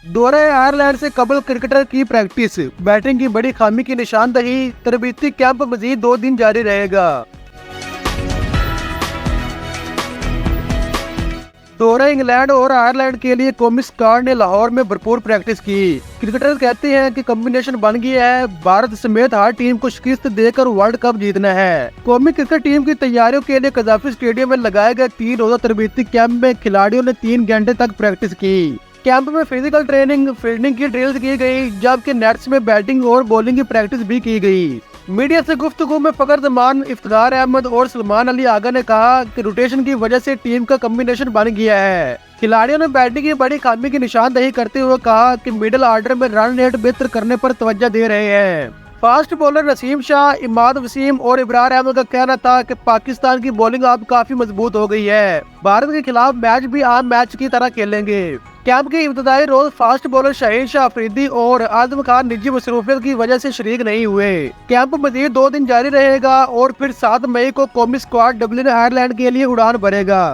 दौरे आयरलैंड से कबल क्रिकेटर की प्रैक्टिस, बैटिंग की बड़ी खामी की निशानदही, तरबीती कैंप मजीद 2 दिन जारी रहेगा। दौरे इंग्लैंड और आयरलैंड के लिए कौमी स्क्वाड ने लाहौर में भरपूर प्रैक्टिस की। क्रिकेटर कहते हैं कि कॉम्बिनेशन बन गया है, भारत समेत हर टीम को शिकस्त देकर वर्ल्ड कप जीतना है। कौमी क्रिकेट टीम की तैयारियों के लिए कजाफी स्टेडियम में लगाए गए 3 रोजा तरबीती कैंप में खिलाड़ियों ने 3 घंटे तक प्रैक्टिस की। कैंप में फिजिकल ट्रेनिंग, फील्डिंग की ड्रिल्स की गई, जबकि नेट्स में बैटिंग और बॉलिंग की प्रैक्टिस भी की गई। मीडिया से गुफ्तगू में फकर जमान, इफ्तिखार अहमद और सलमान अली आगा ने कहा कि रोटेशन की वजह से टीम का कॉम्बिनेशन बन गया है। खिलाड़ियों ने बैटिंग की बड़ी खामी की निशानदही करते हुए कहा कि मिडिल ऑर्डर में रन रेट बेहतर करने पर तवज्जो दे रहे हैं। फास्ट बॉलर नसीम शाह, इमाद वसीम और इब्रार अहमद का कहना था कि पाकिस्तान की बॉलिंग अब काफी मजबूत हो गई है। भारत के खिलाफ मैच भी आम मैच की तरह खेलेंगे। कैंप के इब्तदाई रोज फास्ट बॉलर शाहीन शाह अफरीदी और आजम खान निजी मसरूफियत की वजह से शरीक नहीं हुए। कैंप मजीद 2 दिन जारी रहेगा और फिर 7 मई को कौमी स्क्वाड डबलिन आयरलैंड के लिए उड़ान भरेगा।